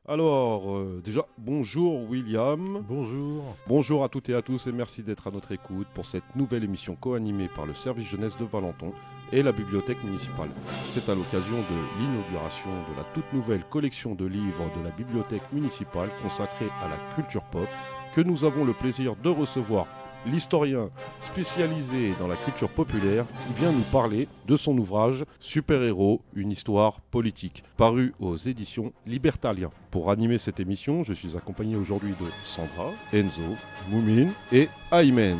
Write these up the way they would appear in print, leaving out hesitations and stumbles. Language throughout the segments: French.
Alors, déjà, bonjour William. Bonjour. Bonjour à toutes et à tous et merci d'être à notre écoute pour cette nouvelle émission co-animée par le service jeunesse de Valenton et la bibliothèque municipale. C'est à l'occasion de l'inauguration de la toute nouvelle collection de livres de la bibliothèque municipale consacrée à la culture pop que nous avons le plaisir de recevoir l'historien spécialisé dans la culture populaire qui vient nous parler de son ouvrage Super-héros, une histoire politique, paru aux éditions Libertalia. Pour animer cette émission, je suis accompagné aujourd'hui de Sandra, Enzo, Moumine et Aymen.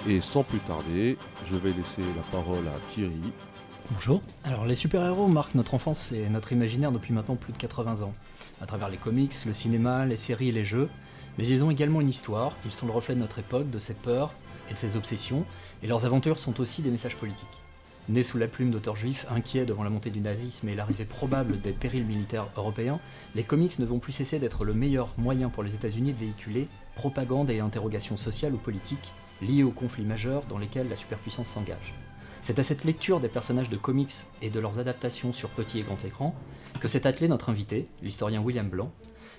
Et sans plus tarder, je vais laisser la parole à Thierry. Bonjour. Alors les super-héros marquent notre enfance et notre imaginaire depuis maintenant plus de 80 ans, à travers les comics, le cinéma, les séries et les jeux. Mais ils ont également une histoire, ils sont le reflet de notre époque, de ses peurs et de ses obsessions, et leurs aventures sont aussi des messages politiques. Nés sous la plume d'auteurs juifs inquiets devant la montée du nazisme et l'arrivée probable des périls militaires européens, les comics ne vont plus cesser d'être le meilleur moyen pour les États-Unis de véhiculer propagande et interrogations sociales ou politiques liées aux conflits majeurs dans lesquels la superpuissance s'engage. C'est à cette lecture des personnages de comics et de leurs adaptations sur petit et grand écran que s'est attelé notre invité, l'historien William Blanc.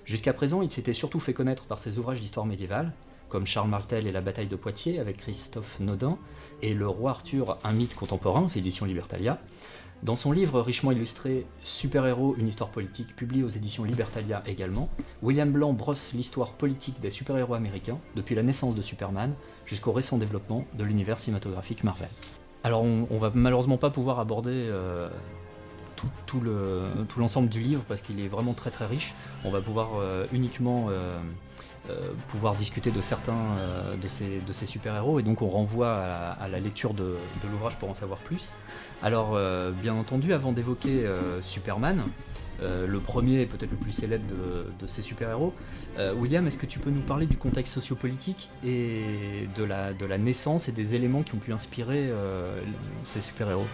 Jusqu'à présent, il s'était surtout fait connaître par ses ouvrages d'histoire médiévale, comme Charles Martel et la bataille de Poitiers avec Christophe Nodin, et Le roi Arthur, un mythe contemporain aux éditions Libertalia. Dans son livre richement illustré Super-héros, une histoire politique, publié aux éditions Libertalia également, William Blanc brosse l'histoire politique des super-héros américains, depuis la naissance de Superman jusqu'au récent développement de l'univers cinématographique Marvel. Alors on va malheureusement pas pouvoir aborder tout l'ensemble du livre parce qu'il est vraiment très très riche. On va pouvoir uniquement pouvoir discuter de certains de ces super-héros et donc on renvoie à la lecture de l'ouvrage pour en savoir plus. Alors bien entendu, avant d'évoquer Superman, le premier et peut-être le plus célèbre de ces super-héros, William, est-ce que tu peux nous parler du contexte sociopolitique et de la naissance et des éléments qui ont pu inspirer ces super-héros ?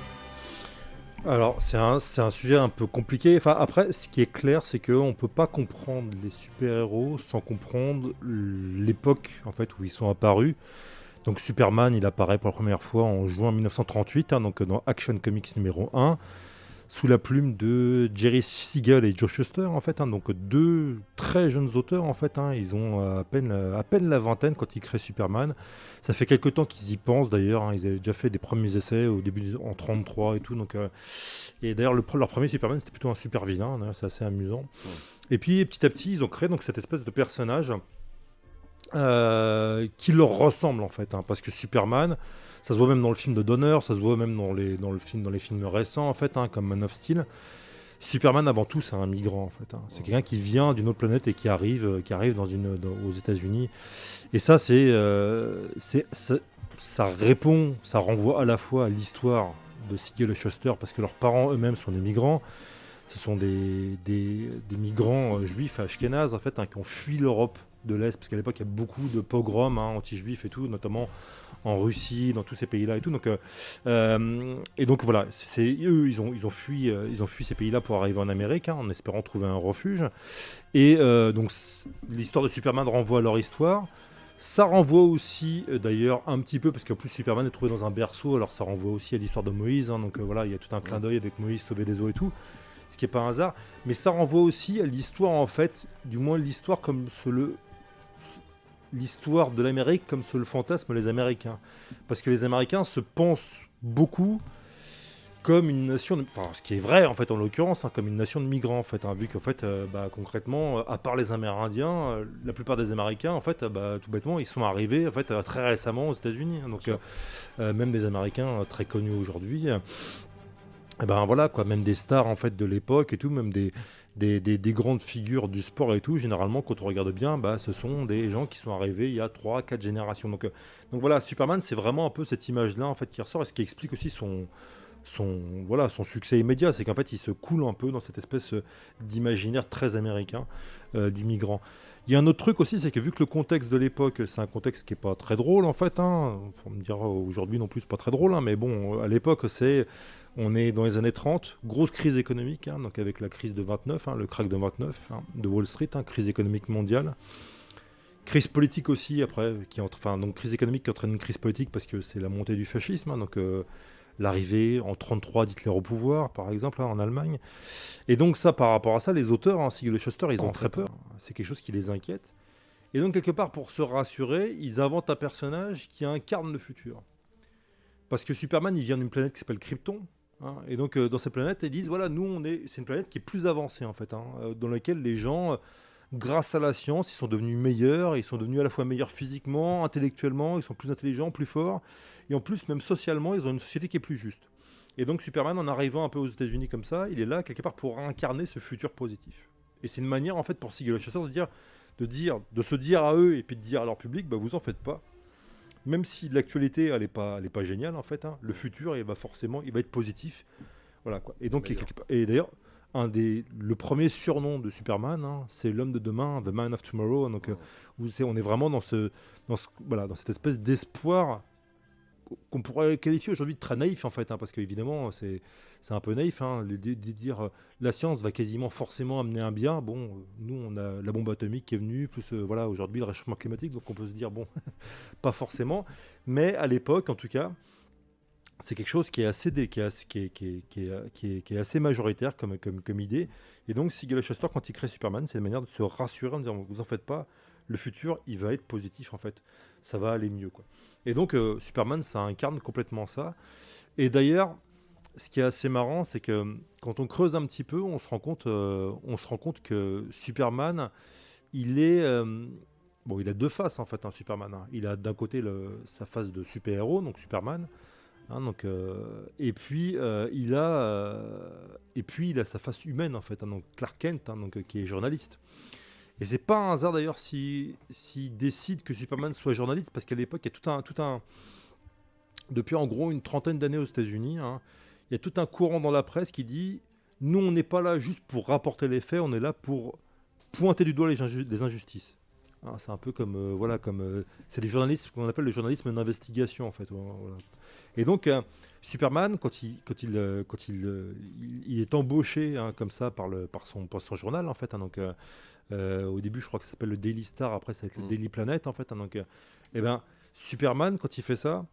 Alors, c'est un sujet un peu compliqué. Enfin, après, ce qui est clair, c'est qu'on ne peut pas comprendre les super-héros sans comprendre l'époque en fait, où ils sont apparus. Donc, Superman, il apparaît pour la première fois en juin 1938, donc dans Action Comics numéro 1, sous la plume de Jerry Siegel et Joe Shuster, en fait, donc deux très jeunes auteurs, en fait, ils ont à peine la vingtaine quand ils créent Superman. Ça fait quelques temps qu'ils y pensent, d'ailleurs, ils avaient déjà fait des premiers essais au début en 33 et tout, donc, et d'ailleurs, leur premier Superman, c'était plutôt un super vilain, c'est assez amusant. Ouais. Et puis, petit à petit, ils ont créé donc, cette espèce de personnage qui leur ressemble, en fait, parce que Superman, ça se voit même dans le film de Donner, ça se voit même dans les films récents, en fait, comme Man of Steel. Superman, avant tout, c'est un migrant, en fait. C'est quelqu'un qui vient d'une autre planète et qui arrive aux États-Unis. Et ça, ça renvoie à la fois à l'histoire de Siegel et Shuster, parce que leurs parents eux-mêmes sont des migrants. Ce sont des migrants juifs ashkénazes, en fait, qui ont fui l'Europe de l'Est, parce qu'à l'époque, il y a beaucoup de pogroms anti-juifs et tout, notamment en Russie, dans tous ces pays-là et tout. Donc, et donc voilà, eux, ils ont fui ces pays-là pour arriver en Amérique, en espérant trouver un refuge. Et donc, l'histoire de Superman renvoie à leur histoire. Ça renvoie aussi, d'ailleurs, un petit peu, parce qu'en plus, Superman est trouvé dans un berceau, alors ça renvoie aussi à l'histoire de Moïse. Donc voilà, il y a tout un clin d'œil avec Moïse sauvé des eaux et tout, ce qui n'est pas un hasard. Mais ça renvoie aussi à l'histoire, en fait, du moins l'histoire l'histoire de l'Amérique comme se le fantasment les Américains. Parce que les Américains se pensent beaucoup comme une nation, ce qui est vrai en fait en l'occurrence, comme une nation de migrants en fait, vu qu'en fait, concrètement, à part les Amérindiens, la plupart des Américains en fait, tout bêtement, ils sont arrivés en fait très récemment aux États-Unis. Donc même des Américains très connus aujourd'hui. Voilà quoi, même des stars en fait de l'époque et tout, même des grandes figures du sport et tout, généralement quand on regarde bien, ce sont des gens qui sont arrivés il y a 3-4 générations. Donc voilà, Superman, c'est vraiment un peu cette image-là en fait qui ressort, et ce qui explique aussi son succès immédiat, c'est qu'en fait il se coule un peu dans cette espèce d'imaginaire très américain du migrant. Il y a un autre truc aussi, c'est que vu que le contexte de l'époque, c'est un contexte qui est pas très drôle en fait, faut me dire aujourd'hui non plus c'est pas très drôle, mais bon, à l'époque on est dans les années 30, grosse crise économique, donc avec la crise de 29, le crack de 29 de Wall Street, crise économique mondiale. Crise politique aussi après, donc crise économique qui entraîne une crise politique parce que c'est la montée du fascisme, donc l'arrivée en 1933 d'Hitler au pouvoir, par exemple, en Allemagne. Et donc ça, par rapport à ça, les auteurs, Siegel et Shuster, ils ont très peur. C'est quelque chose qui les inquiète. Et donc, quelque part, pour se rassurer, ils inventent un personnage qui incarne le futur. Parce que Superman, il vient d'une planète qui s'appelle Krypton. Et donc, dans cette planète, ils disent, voilà, nous, c'est une planète qui est plus avancée, en fait, dans laquelle les gens, grâce à la science, ils sont devenus meilleurs, ils sont devenus à la fois meilleurs physiquement, intellectuellement, ils sont plus intelligents, plus forts. Et en plus, même socialement, ils ont une société qui est plus juste. Et donc, Superman, en arrivant un peu aux États-Unis comme ça, il est là, quelque part, pour incarner ce futur positif. Et c'est une manière, en fait, pour Siegel et Shuster de se dire à eux et puis de dire à leur public, bah, vous en faites pas. Même si l'actualité, elle est pas géniale, en fait, le futur, il va être positif. Voilà, quoi. Et donc, et d'ailleurs, le premier surnom de Superman, c'est l'homme de demain, The Man of Tomorrow. Donc, on est vraiment dans cette espèce d'espoir qu'on pourrait qualifier aujourd'hui de très naïf, en fait, parce qu'évidemment, c'est un peu naïf, de dire la science va quasiment forcément amener un bien. Bon, nous, on a la bombe atomique qui est venue, plus aujourd'hui le réchauffement climatique, donc on peut se dire, bon, pas forcément. Mais à l'époque, en tout cas, c'est quelque chose qui est assez majoritaire comme idée. Et donc, Siegel et Shuster, quand ils créent Superman, c'est une manière de se rassurer en disant, vous en faites pas, le futur, il va être positif, en fait. Ça va aller mieux, quoi. Et donc, Superman, ça incarne complètement ça. Et d'ailleurs, ce qui est assez marrant, c'est que quand on creuse un petit peu, on se rend compte que Superman, il est... il a deux faces, en fait, Superman. Il a d'un côté sa face de super-héros, donc Superman, et puis il a sa face humaine, en fait, donc Clark Kent, qui est journaliste. Et c'est pas un hasard d'ailleurs s'il décide que Superman soit journaliste, parce qu'à l'époque, il y a tout un depuis en gros une trentaine d'années aux États-Unis, il y a tout un courant dans la presse qui dit, nous on n'est pas là juste pour rapporter les faits, on est là pour pointer du doigt les injustices. C'est un peu comme c'est des journalistes qu'on appelle le journalisme d'investigation, en fait. Voilà. Et donc Superman, quand il est embauché comme ça par son journal, en fait, au début je crois que ça s'appelle le Daily Star, après ça va être le Daily Planet, en fait, Superman, quand il fait ça,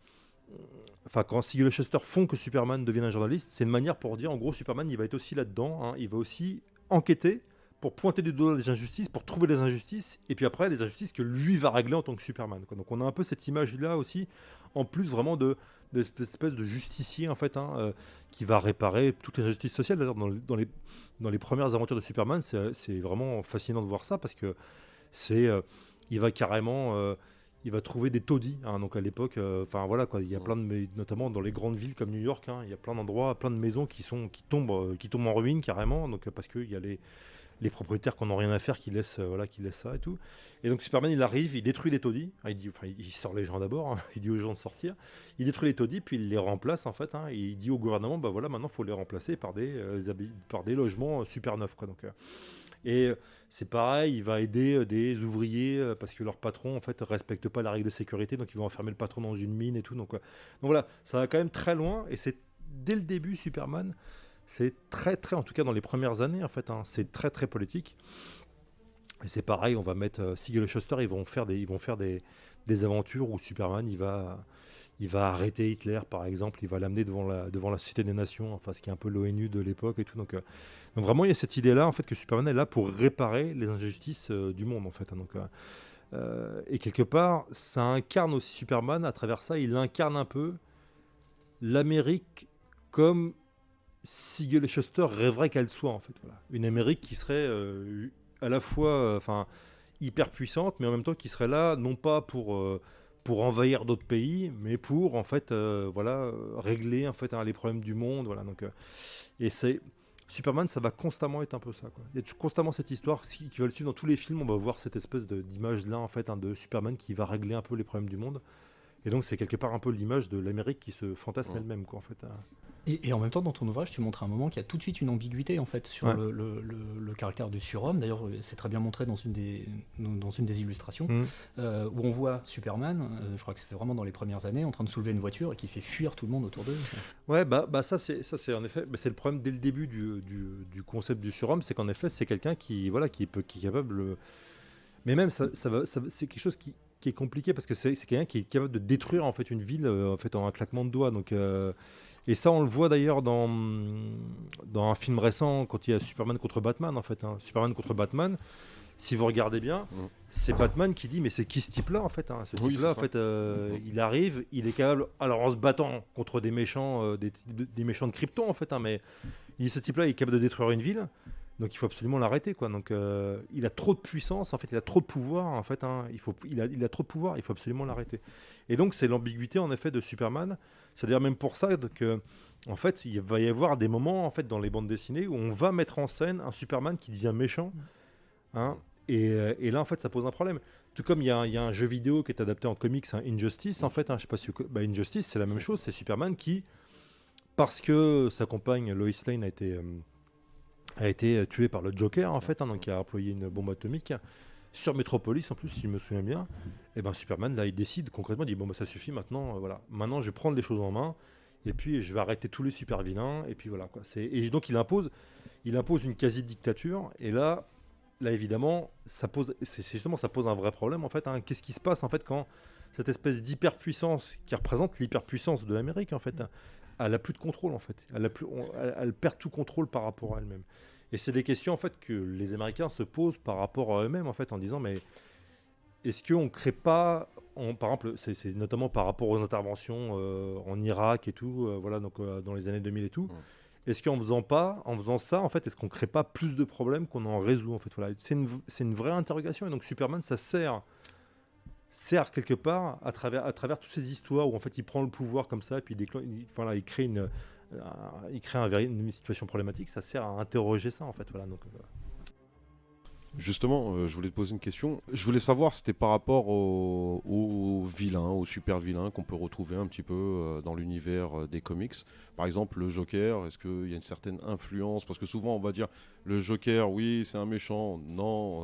quand Siegel et Shuster font que Superman devienne un journaliste, c'est une manière pour dire, en gros, Superman, il va être aussi là-dedans, il va aussi enquêter pour pointer du doigt les injustices, pour trouver les injustices, et puis après, les injustices que lui va régler en tant que Superman, quoi. Donc on a un peu cette image-là aussi, en plus vraiment de espèce de justicier, en fait, qui va réparer toutes les injustices sociales. D'ailleurs, dans les premières aventures de Superman, c'est vraiment fascinant de voir ça, parce que il va carrément... il va trouver des taudis, donc à l'époque, il y a plein de, notamment dans les grandes villes comme New York, il y a plein d'endroits, plein de maisons qui tombent en ruine carrément, donc parce qu'il y a les propriétaires qui n'ont rien à faire, qui laissent ça et tout. Et donc Superman, il arrive, il détruit les taudis, il sort les gens d'abord, il dit aux gens de sortir, il détruit les taudis, puis il les remplace, en fait, et il dit au gouvernement, maintenant il faut les remplacer par des logements super neufs, quoi. Donc, et c'est pareil, il va aider des ouvriers parce que leur patron, en fait, respecte pas la règle de sécurité, donc ils vont enfermer le patron dans une mine et tout. Donc voilà, ça va quand même très loin, et c'est dès le début, Superman, c'est très très, en tout cas dans les premières années, en fait, c'est très très politique. Et c'est pareil, on va mettre Siegel et Shuster, ils vont faire des aventures où Superman, il va arrêter Hitler, par exemple, il va l'amener devant la Société des Nations, ce qui est un peu l'ONU de l'époque et tout. Donc vraiment, il y a cette idée-là, en fait, que Superman est là pour réparer les injustices du monde, en fait. Et quelque part, ça incarne aussi Superman. À travers ça, il incarne un peu l'Amérique comme Siegel et Shuster rêveraient qu'elle soit, en fait. Voilà. Une Amérique qui serait à la fois hyper puissante, mais en même temps qui serait là, non pas pour envahir d'autres pays, mais pour, en fait, régler, en fait, les problèmes du monde. Voilà. Donc, et Superman, ça va constamment être un peu ça, quoi. Il y a constamment cette histoire qui va le suivre dans tous les films. On va voir cette espèce d'image-là, en fait, de Superman qui va régler un peu les problèmes du monde. Et donc, c'est quelque part un peu l'image de l'Amérique qui se fantasme elle-même, quoi, en fait. Et en même temps, dans ton ouvrage, tu montres un moment qui a tout de suite une ambiguïté, en fait, sur le caractère du surhomme. D'ailleurs, c'est très bien montré dans une des illustrations, où on voit Superman, je crois que ça fait vraiment dans les premières années, en train de soulever une voiture et qui fait fuir tout le monde autour d'eux. Ouais, ça c'est en effet, c'est le problème dès le début du concept du surhomme, c'est qu'en effet, c'est quelqu'un qui est capable... Mais même, c'est quelque chose qui est compliqué, parce que c'est quelqu'un qui est capable de détruire, en fait, une ville en fait, en un claquement de doigts. Donc... Et ça, on le voit d'ailleurs dans un film récent, quand il y a Superman contre Batman, en fait. Superman contre Batman, si vous regardez bien, c'est Batman qui dit mais c'est qui ce type-là en fait, hein. Ce Oui, type-là c'est en fait, il arrive, il est capable, alors en se battant contre des méchants, des méchants de Krypton en fait, hein, mais ce type-là il est capable de détruire une ville, donc il faut absolument l'arrêter quoi. Donc il a trop de puissance en fait, il a trop de pouvoir en fait, hein. Il a trop de pouvoir, il faut absolument l'arrêter. Et donc c'est l'ambiguïté en effet de Superman. C'est d'ailleurs même pour ça que en fait il va y avoir des moments en fait dans les bandes dessinées où on va mettre en scène un Superman qui devient méchant, hein. Et là, en fait, ça pose un problème. Tout comme il y a un jeu vidéo qui est adapté en comics, hein, Injustice, en fait, hein, je sais pas si Injustice, c'est la même chose, c'est Superman qui, parce que sa compagne Lois Lane a été tuée par le Joker, en fait, hein, donc qui a employé une bombe atomique sur Metropolis, en plus, si je me souviens bien, et ben Superman, là, il décide concrètement, il dit bon, bah, ça suffit, maintenant, voilà, maintenant, je vais prendre les choses en main, et puis je vais arrêter tous les super vilains, et puis voilà, quoi. Et donc, il impose une quasi-dictature, et là, évidemment, ça pose un vrai problème en fait, hein. Qu'est-ce qui se passe en fait quand cette espèce d'hyperpuissance qui représente l'hyperpuissance de l'Amérique en fait, hein, elle a plus de contrôle en fait, elle perd tout contrôle par rapport à elle-même. Et c'est des questions en fait que les Américains se posent par rapport à eux-mêmes en fait, en disant mais est-ce qu'on crée pas, par exemple, c'est notamment par rapport aux interventions en Irak et tout, voilà, donc dans les années 2000 et tout. Est-ce qu'en faisant ça, en fait, est-ce qu'on ne crée pas plus de problèmes qu'on en résout en fait, voilà. C'est une vraie interrogation. Et donc Superman, ça sert quelque part à travers toutes ces histoires où en fait il prend le pouvoir comme ça et puis il crée une situation problématique. Ça sert à interroger ça en fait, voilà. Donc, Justement, je voulais te poser une question. Je voulais savoir, c'était par rapport aux vilains, aux super vilains qu'on peut retrouver un petit peu dans l'univers des comics. Par exemple, le Joker, est-ce qu'il y a une certaine influence? Parce que souvent, on va dire, le Joker, oui, c'est un méchant. Non,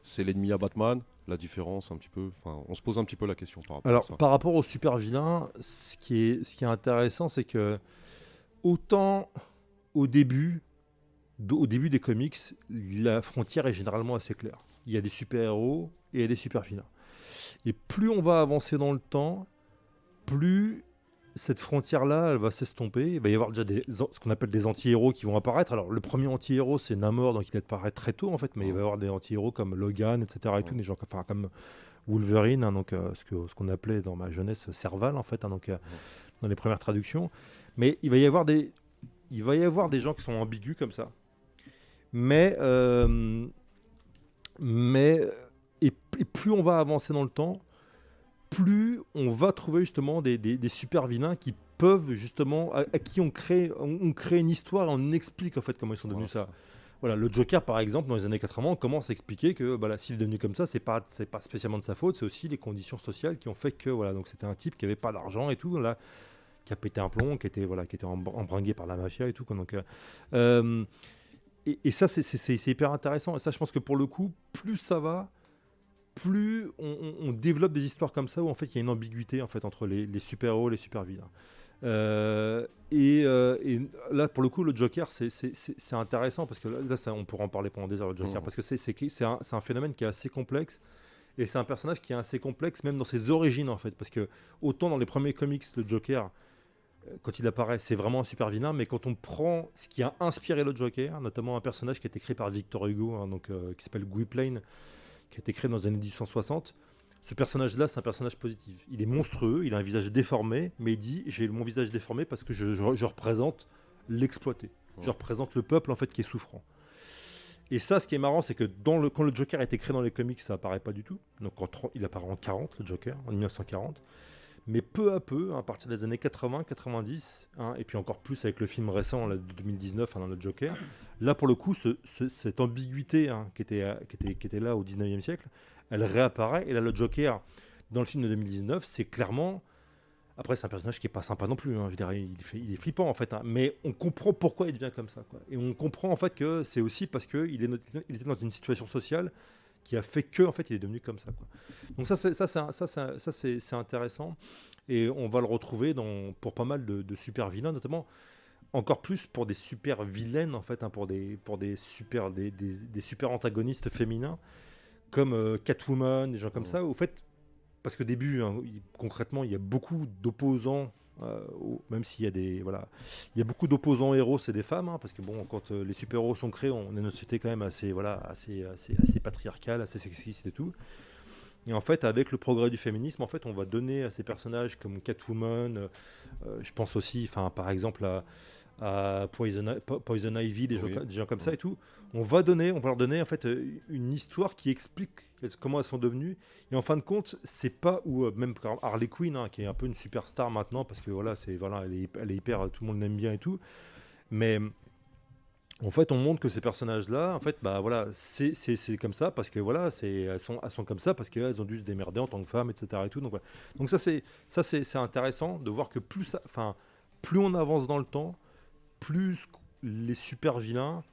c'est l'ennemi à Batman. La différence, un petit peu. Enfin, on se pose un petit peu la question par rapport à ça. alors, par rapport aux super vilains, ce qui est intéressant, c'est que autant au début des comics, la frontière est généralement assez claire. Il y a des super-héros et il y a des super-vilains. Et plus on va avancer dans le temps, plus cette frontière-là, elle va s'estomper. Il va y avoir déjà ce qu'on appelle des anti-héros qui vont apparaître. Alors, le premier anti-héros, c'est Namor, donc il apparaît très tôt, en fait, mais il va y avoir des anti-héros comme Logan, etc., et tout, des gens comme Wolverine, hein, donc ce qu'on appelait dans ma jeunesse Serval, en fait, hein, donc dans les premières traductions. Mais il va y avoir des gens qui sont ambigus comme ça. Mais et plus on va avancer dans le temps, plus on va trouver justement des super vilains qui peuvent justement, à qui on crée une histoire et on explique en fait comment ils sont devenus ça. Voilà, le Joker par exemple, dans les années 80, on commence à expliquer que bah, s'il est devenu comme ça, c'est pas spécialement de sa faute, c'est aussi les conditions sociales qui ont fait que voilà, donc c'était un type qui avait pas d'argent et tout, là, qui a pété un plomb, qui était embringué par la mafia et tout, quoi. Donc et ça, c'est hyper intéressant. Et ça, je pense que pour le coup, plus ça va, plus on développe des histoires comme ça où en fait il y a une ambiguïté en fait entre les super-héros et les super-vilains. Et là, pour le coup, le Joker, c'est intéressant parce que là, on pourra en parler pendant des heures, le Joker, parce que c'est un phénomène qui est assez complexe. Et c'est un personnage qui est assez complexe, même dans ses origines en fait. Parce que autant dans les premiers comics, le Joker, quand il apparaît, c'est vraiment un super vilain, mais quand on prend ce qui a inspiré le Joker, notamment un personnage qui a été créé par Victor Hugo, hein, donc, qui s'appelle Gwynplaine, qui a été créé dans les années 1860, ce personnage-là, c'est un personnage positif. Il est monstrueux, il a un visage déformé, mais il dit « j'ai mon visage déformé parce que je représente l'exploité. Je représente le peuple en fait qui est souffrant. » Et ça, ce qui est marrant, c'est que quand le Joker a été créé dans les comics, ça apparaît pas du tout. Donc il apparaît en 40, le Joker, en 1940. Mais peu à peu, à partir des années 80, 90, hein, et puis encore plus avec le film récent là, de 2019, hein, le Joker, là pour le coup, cette ambiguïté hein, qui était là au 19e siècle, elle réapparaît. Et là, le Joker, dans le film de 2019, c'est clairement... Après, c'est un personnage qui n'est pas sympa non plus, hein, je veux dire, il est flippant en fait, hein, mais on comprend pourquoi il devient comme ça, quoi. Et on comprend en fait que c'est aussi parce qu'il était dans une situation sociale qui a fait que en fait il est devenu comme ça, quoi. Donc ça c'est intéressant et on va le retrouver pour pas mal de super vilains, notamment encore plus pour des super vilaines en fait, hein, pour des super antagonistes féminins comme Catwoman, des gens comme ça, au fait, parce qu'au début hein, concrètement il y a beaucoup d'opposants même s'il y a il y a beaucoup d'opposants héros, c'est des femmes, hein, parce que bon, quand les super-héros sont créés, on est une société quand même assez patriarcale, assez sexiste et tout. Et en fait, avec le progrès du féminisme, en fait, on va donner à ces personnages comme Catwoman, je pense aussi, enfin, par exemple à Poison Ivy, des gens comme ça et tout. On va leur donner en fait une histoire qui explique comment elles sont devenues. Et en fin de compte, c'est pas même par exemple, Harley Quinn, hein, qui est un peu une superstar maintenant parce que elle est hyper, tout le monde l'aime bien et tout. Mais en fait, on montre que ces personnages-là, en fait, c'est comme ça parce que elles sont comme ça parce qu'elles ont dû se démerder en tant que femmes, etc. Et tout. Donc, voilà. Donc c'est intéressant de voir que plus on avance dans le temps, plus les super vilains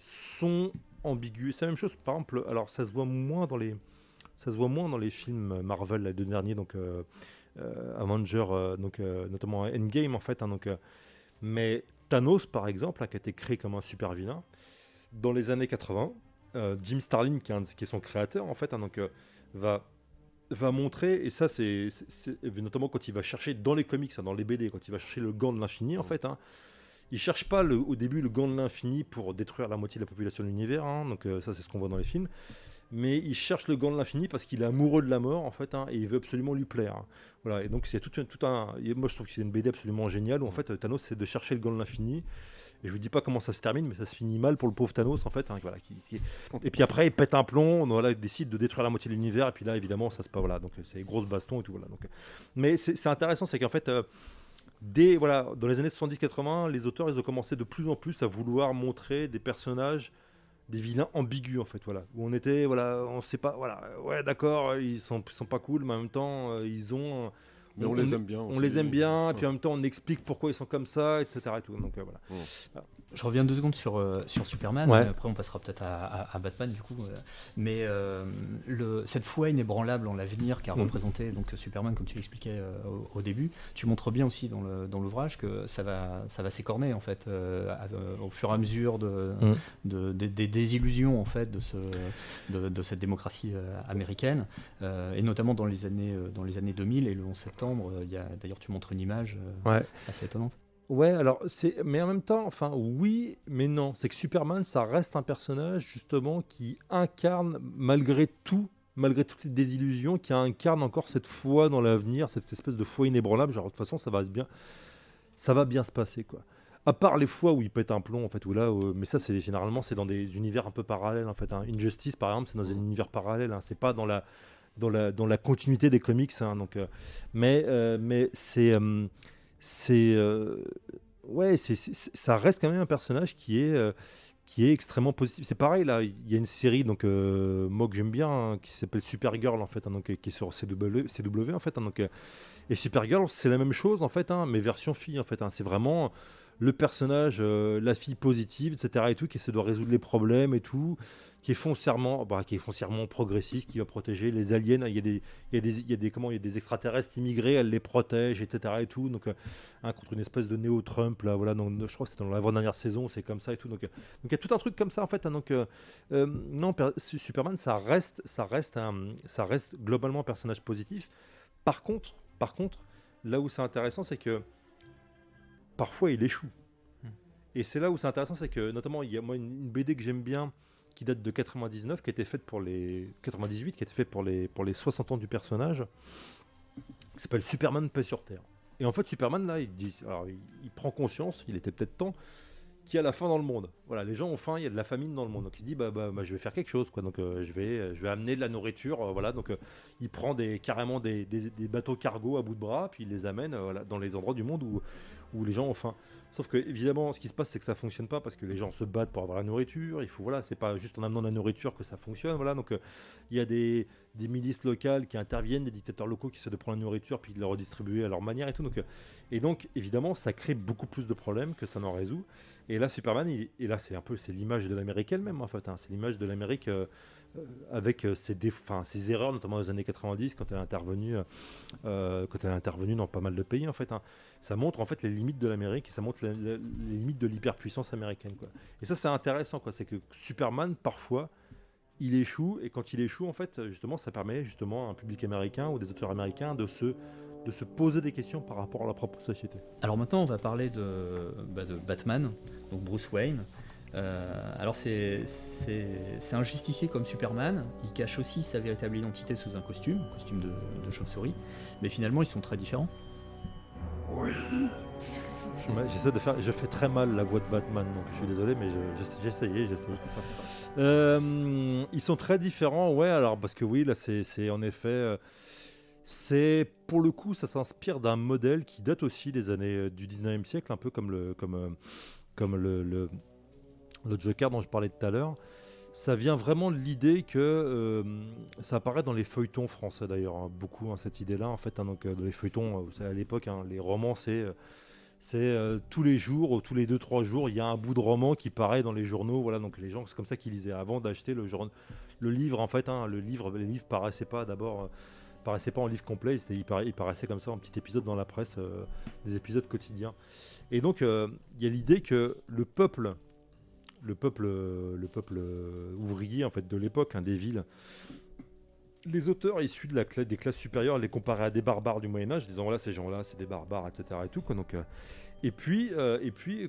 sont ambigus. C'est la même chose, par exemple. Alors, ça se voit moins dans les films Marvel, les deux derniers, donc Avengers, notamment Endgame, en fait. Hein, mais Thanos, par exemple, qui a été créé comme un super vilain, dans les années 80, Jim Starlin, qui est son créateur, en fait, va montrer, et ça, c'est notamment quand il va chercher dans les comics, dans les BD, quand il va chercher le gant de l'infini, en fait, il cherche pas au début le gant de l'infini pour détruire la moitié de la population de l'univers, donc ça c'est ce qu'on voit dans les films, mais il cherche le gant de l'infini parce qu'il est amoureux de la mort en fait, et il veut absolument lui plaire. Voilà, et donc c'est moi je trouve que c'est une BD absolument géniale où en fait Thanos c'est de chercher le gant de l'infini. Et je vous dis pas comment ça se termine, mais ça se finit mal pour le pauvre Thanos en fait. Et puis après il pète un plomb, il décide de détruire la moitié de l'univers, et puis là évidemment ça se passe, donc c'est grosse baston et tout, voilà. Donc, mais c'est intéressant, c'est qu'en fait dans les années 70-80, les auteurs ils ont commencé de plus en plus à vouloir montrer des personnages, des vilains ambigus en fait, où on était, on sait pas, ouais d'accord, ils sont pas cool, mais en même temps mais on les aime bien aussi. On les aime bien, et puis en même temps on explique pourquoi ils sont comme ça, etc. Et tout. Donc voilà. Je reviens 2 secondes sur Superman, ouais. Après on passera peut-être à Batman du coup. Mais cette foi inébranlable en l'avenir qu'a représenté donc, Superman, comme tu l'expliquais au début, tu montres bien aussi dans l'ouvrage que ça va s'écorner en fait, au fur et à mesure des désillusions en fait, de cette démocratie américaine, et notamment dans les années 2000 et le 11 septembre. D'ailleurs tu montres une image assez étonnante. Ouais, mais en même temps, enfin, oui, mais non. C'est que Superman, ça reste un personnage, justement, qui incarne, malgré toutes les désillusions, qui incarne encore cette foi dans l'avenir, cette espèce de foi inébranlable. Genre, de toute façon, ça va bien se passer, quoi. À part les fois où il pète un plomb, en fait, mais ça, généralement, c'est dans des univers un peu parallèles, en fait. Injustice, par exemple, c'est dans un univers parallèle. C'est pas dans la continuité des comics. Mais ça reste quand même un personnage qui est extrêmement positif. C'est pareil là, il y a une série moi que j'aime bien, qui s'appelle Supergirl en fait, qui est sur CW en fait, et Supergirl c'est la même chose en fait, mais version fille en fait, c'est vraiment le personnage, la fille positive, etc. et tout, qui essaie de résoudre les problèmes et tout, qui est foncièrement progressiste, qui va protéger les aliens. Il y a des extraterrestres immigrés, elle les protège, etc. et tout. Donc, contre une espèce de néo-Trump là, voilà. Donc, je crois que c'est dans l'avant-dernière saison, c'est comme ça et tout. Donc, il y a tout un truc comme ça en fait. Superman, ça reste globalement un personnage positif. Par contre, là où c'est intéressant, c'est que parfois il échoue. Et c'est là où c'est intéressant, c'est que notamment il y a une BD que j'aime bien qui date de 99, qui a été faite pour les 98, qui a été faite pour les 60 ans du personnage, qui s'appelle Superman paix sur Terre. Et en fait Superman là, il prend conscience, il était peut-être temps, qu'il y a la faim dans le monde. Voilà, les gens ont faim, il y a de la famine dans le monde. Donc il dit je vais faire quelque chose quoi. Donc je vais amener de la nourriture, voilà. Donc il prend carrément des bateaux cargo à bout de bras, puis il les amène dans les endroits du monde où les gens ont faim. Sauf que évidemment, ce qui se passe, c'est que ça fonctionne pas parce que les gens se battent pour avoir la nourriture. C'est pas juste en amenant de la nourriture que ça fonctionne. Voilà, donc il y a des milices locales qui interviennent, des dictateurs locaux qui essaient de prendre la nourriture puis de la redistribuer à leur manière et tout. Donc évidemment, ça crée beaucoup plus de problèmes que ça n'en résout. Et là, Superman, c'est l'image de l'Amérique elle-même en fait. C'est l'image de l'Amérique avec ses erreurs, notamment dans les années 90 quand elle est intervenue dans pas mal de pays en fait. Ça montre en fait les limites de l'Amérique, et ça montre les limites de l'hyperpuissance américaine, quoi. Et ça, c'est intéressant, quoi. C'est que Superman, parfois, il échoue, et quand il échoue, en fait, justement, ça permet justement à un public américain ou des auteurs américains de se de se poser des questions par rapport à leur propre société. Alors maintenant, on va parler de Batman, donc Bruce Wayne. Alors c'est un justicier comme Superman, il cache aussi sa véritable identité sous un costume de chauve-souris, mais finalement ils sont très différents. Oui. Je fais très mal la voix de Batman, donc je suis désolé, mais j'ai essayé. Ils sont très différents, ouais, alors parce que oui, là c'est en effet... c'est pour le coup, ça s'inspire d'un modèle qui date aussi des années du 19e siècle, un peu comme le Joker dont je parlais tout à l'heure. Ça vient vraiment de l'idée que ça apparaît dans les feuilletons français d'ailleurs, hein, beaucoup cette idée-là en fait. Donc dans les feuilletons, vous savez, à l'époque, les romans c'est tous les jours, ou tous les 2-3 jours, il y a un bout de roman qui paraît dans les journaux. Voilà, donc les gens, c'est comme ça qu'ils lisaient avant d'acheter le livre en fait. Les livres paraissaient pas d'abord. Paraissait pas en livre complet, il paraissait comme ça en petit épisode dans la presse, des épisodes quotidiens. Et donc il y a l'idée que le peuple ouvrier en fait de l'époque, des villes, les auteurs issus des classes supérieures les comparaient à des barbares du Moyen Âge, disant voilà, ces gens-là c'est des barbares, etc. et tout quoi. Donc et puis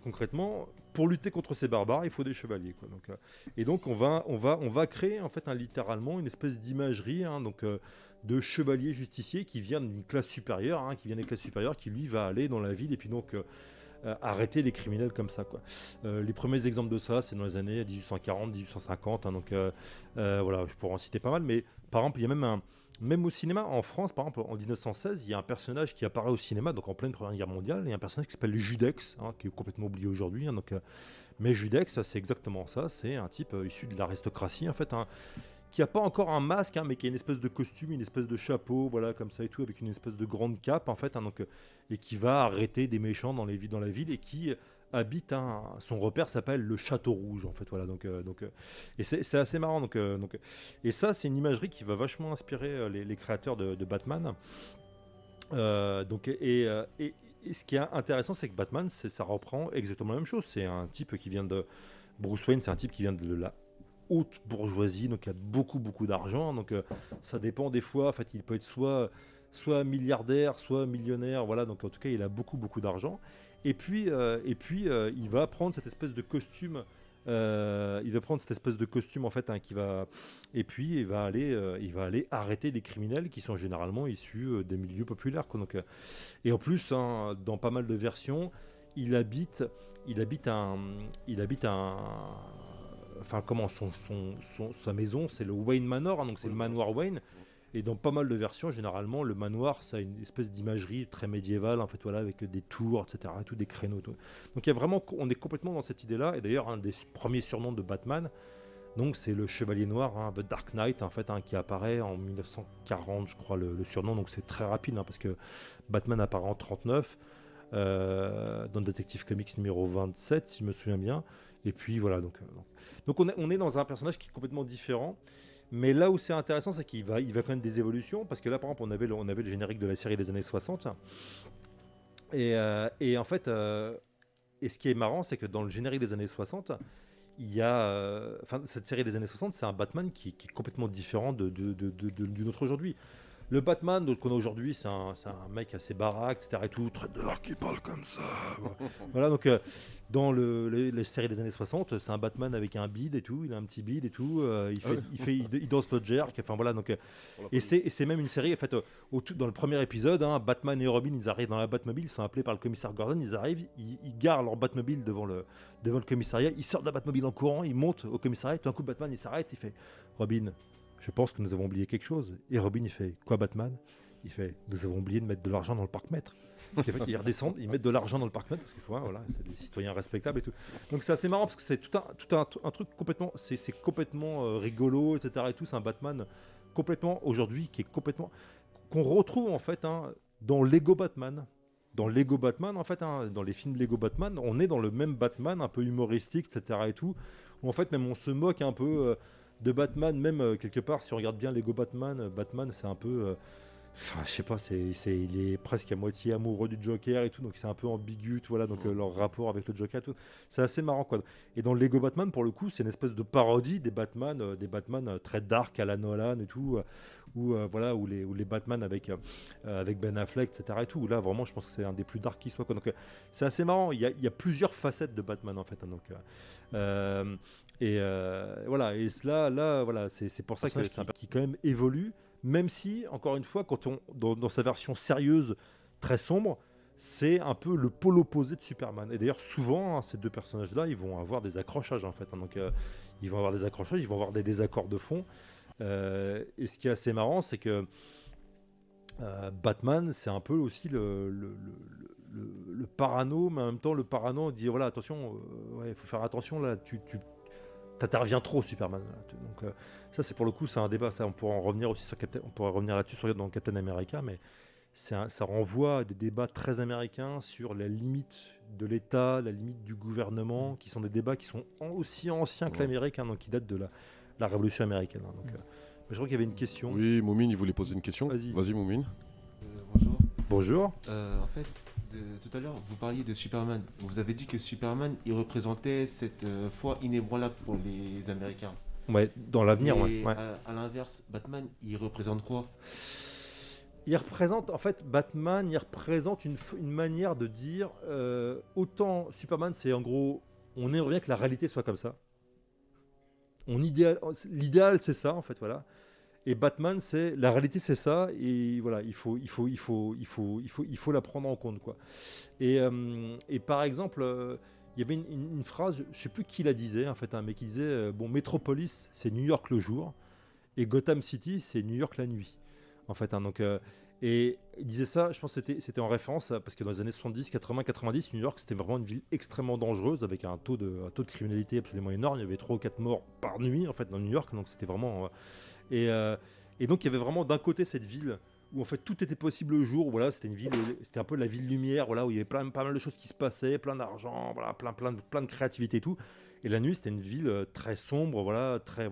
concrètement, pour lutter contre ces barbares, il faut des chevaliers quoi. Donc et donc on va créer en fait littéralement une espèce d'imagerie, donc de chevalier justicier qui vient d'une classe supérieure, qui lui va aller dans la ville et puis donc arrêter les criminels comme ça quoi. Les premiers exemples de ça, c'est dans les années 1840, 1850, donc voilà, je pourrais en citer pas mal, mais par exemple, il y a même au cinéma, en France, par exemple, en 1916, il y a un personnage qui apparaît au cinéma, donc en pleine Première Guerre mondiale, il y a un personnage qui s'appelle Judex, qui est complètement oublié aujourd'hui, mais Judex, c'est exactement ça, c'est un type issu de l'aristocratie, en fait, qui n'a pas encore un masque, mais qui a une espèce de costume, une espèce de chapeau, voilà, comme ça et tout, avec une espèce de grande cape, en fait, et qui va arrêter des méchants dans la ville, et qui habite, son repère s'appelle le Château Rouge, en fait, voilà, et c'est assez marrant, et ça, c'est une imagerie qui va vachement inspirer les créateurs de Batman, et ce qui est intéressant, c'est que Batman, ça reprend exactement la même chose, c'est un type qui vient de... Bruce Wayne, c'est un type qui vient de la haute bourgeoisie, donc il a beaucoup d'argent, donc ça dépend des fois, en fait il peut être soit milliardaire, soit millionnaire, voilà, donc en tout cas il a beaucoup d'argent, et puis il va prendre cette espèce de costume, en fait, et puis il va aller arrêter des criminels qui sont généralement issus des milieux populaires quoi, et en plus dans pas mal de versions il habite enfin comment sa maison, c'est le Wayne Manor, donc c'est le manoir Wayne, et dans pas mal de versions généralement le manoir ça a une espèce d'imagerie très médiévale en fait, voilà, avec des tours, etc., et tout, des créneaux tout. Donc il y a vraiment, on est complètement dans cette idée là, et d'ailleurs un des premiers surnoms de Batman, donc c'est le Chevalier Noir, The Dark Knight en fait, qui apparaît en 1940 je crois, le surnom, donc c'est très rapide parce que Batman apparaît en 39 dans Detective Comics numéro 27 si je me souviens bien, et puis voilà, donc on est dans un personnage qui est complètement différent, mais là où c'est intéressant, c'est qu'il va quand même des évolutions, parce que là par exemple on avait le générique de la série des années 60, et en fait et ce qui est marrant, c'est que dans le générique des années 60 il y a cette série des années 60, c'est un Batman qui est complètement différent du nôtre aujourd'hui. Le Batman qu'on a aujourd'hui, c'est un mec assez baraque, etc. et tout, très dark, qui parle comme ça. Voilà, donc dans les séries des années 60, c'est un Batman avec un bide et tout, il a un petit bide et tout, il danse le jerk, enfin voilà, donc et c'est même une série, en fait, dans le premier épisode, Batman et Robin, ils arrivent dans la Batmobile, ils sont appelés par le commissaire Gordon, ils arrivent, ils garent leur Batmobile devant le commissariat, ils sortent de la Batmobile en courant, ils montent au commissariat, tout d'un coup Batman il s'arrête, il fait Robin, je pense que nous avons oublié quelque chose. Et Robin, il fait quoi, Batman? Il fait nous avons oublié de mettre de l'argent dans le parc-mètre. En fait, ils redescendent, ils mettent de l'argent dans le parc-mètre parce qu'il faut, voilà, c'est des citoyens respectables et tout. Donc c'est assez marrant parce que c'est tout un truc complètement, c'est complètement rigolo, etc. et tout. C'est un Batman complètement aujourd'hui qui est complètement qu'on retrouve en fait dans Lego Batman. Dans Lego Batman, en fait, dans les films Lego Batman, on est dans le même Batman un peu humoristique, etc. et tout. Où en fait même on se moque un peu. De Batman, même quelque part, si on regarde bien Lego Batman, c'est un peu... Enfin, je sais pas, il est presque à moitié amoureux du Joker et tout, donc c'est un peu ambigu, voilà, donc leur rapport avec le Joker, tout. C'est assez marrant, quoi. Et dans Lego Batman, pour le coup, c'est une espèce de parodie des Batman très dark à la Nolan et tout, voilà, ou les Batman avec Ben Affleck, etc. Et tout. Là, vraiment, je pense que c'est un des plus dark qui soit, quoi. Donc, c'est assez marrant. Il y a plusieurs facettes de Batman, en fait, hein. Donc, voilà. Et là, voilà, c'est pour ça que c'est un personnage qui quand même évolue, même si, encore une fois, dans sa version sérieuse, très sombre, c'est un peu le pôle opposé de Superman. Et d'ailleurs, souvent, hein, ces deux personnages-là, ils vont avoir des accrochages, en fait, hein. Donc, ils vont avoir des accrochages, ils vont avoir des désaccords de fond. Et ce qui est assez marrant, c'est que Batman, c'est un peu aussi le parano, mais en même temps, le parano dit voilà, attention, il faut faire attention, là, tu t'interviens trop, Superman. Là. Donc, ça, c'est pour le coup, c'est un débat. Ça, on pourra en revenir aussi on pourra revenir là-dessus dans Captain America, mais ça renvoie à des débats très américains sur la limite de l'État, la limite du gouvernement, qui sont des débats qui sont aussi anciens que l'Amérique, hein, donc qui datent de la Révolution américaine. Hein, donc, je crois qu'il y avait une question. Oui, Moumine, il voulait poser une question. Vas-y Moumine. Bonjour. Bonjour. En fait, tout à l'heure, vous parliez de Superman. Vous avez dit que Superman, il représentait cette foi inébranlable pour les Américains. Ouais, dans l'avenir, Et ouais. à l'inverse, Batman, il représente quoi? Il représente, en fait, Batman, il représente une manière de dire autant Superman, c'est en gros, on aimerait bien que la réalité soit comme ça. L'idéal, c'est ça, en fait, voilà. Et Batman, c'est la réalité, c'est ça, et voilà, il faut la prendre en compte, quoi. Et par exemple, il y avait une phrase, je sais plus qui la disait, en fait, hein, mais qui disait bon, Metropolis, c'est New York le jour, et Gotham City, c'est New York la nuit, en fait, hein, donc. Et il disait ça, je pense que c'était en référence, parce que dans les années 70, 80, 90, New York, c'était vraiment une ville extrêmement dangereuse, avec un taux de criminalité absolument énorme. Il y avait 3 ou 4 morts par nuit, en fait, dans New York, donc c'était vraiment... et donc, il y avait vraiment d'un côté cette ville où, en fait, tout était possible le jour. Voilà, c'était une ville, c'était un peu la ville lumière, voilà, où il y avait pas mal de choses qui se passaient, plein d'argent, voilà, plein de créativité et tout. Et la nuit, c'était une ville très sombre, voilà, très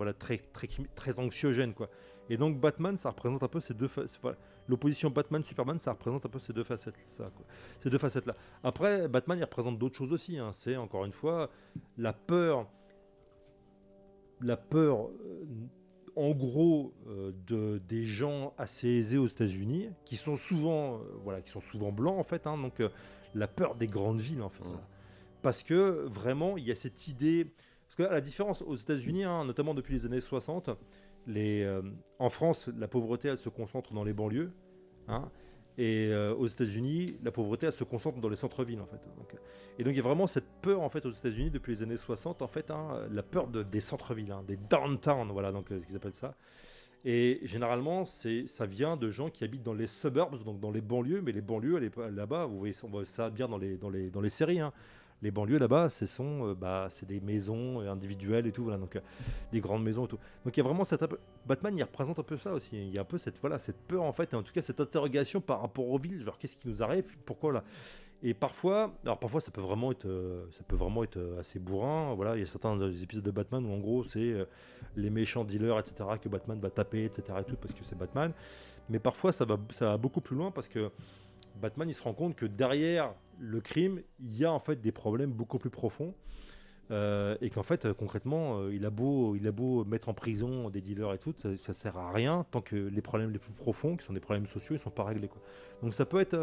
anxiogène, quoi. Et donc Batman, ça représente un peu ces deux facettes. Voilà. L'opposition Batman-Superman, ça représente un peu ces deux facettes, ces deux facettes-là. Après, Batman, il représente d'autres choses aussi, hein. C'est encore une fois la peur, en gros, des gens assez aisés aux États-Unis, qui sont souvent blancs en fait, hein. Donc la peur des grandes villes en fait. Voilà. Parce que vraiment, il y a cette idée. Parce que la différence aux États-Unis, hein, notamment depuis les années 60. En France, la pauvreté, elle se concentre dans les banlieues, hein, et aux États-Unis, la pauvreté, elle se concentre dans les centres-villes, en fait. Et donc, il y a vraiment cette peur, en fait, aux États-Unis depuis les années 60, en fait, hein, la peur des centres-villes, hein, des downtown, voilà, donc ce qu'ils appellent ça. Et généralement, ça vient de gens qui habitent dans les suburbs, donc dans les banlieues, mais les banlieues, là-bas, vous voyez, on voit ça bien dans les séries, hein. Les banlieues là-bas, c'est des maisons individuelles et tout, voilà, donc des grandes maisons et tout. Donc il y a vraiment Batman, il représente un peu ça aussi. Il y a un peu cette peur en fait, et en tout cas cette interrogation par rapport aux villes, genre qu'est-ce qui nous arrive, pourquoi là. Et parfois ça peut vraiment être assez bourrin. Voilà, il y a certains épisodes de Batman où en gros c'est les méchants dealers, etc. que Batman va taper, etc. et tout parce que c'est Batman. Mais parfois ça va beaucoup plus loin parce que Batman, il se rend compte que derrière le crime, il y a en fait des problèmes beaucoup plus profonds et qu'en fait, concrètement, il a beau mettre en prison des dealers et tout, ça sert à rien tant que les problèmes les plus profonds, qui sont des problèmes sociaux, ils sont pas réglés, quoi. Donc ça peut être,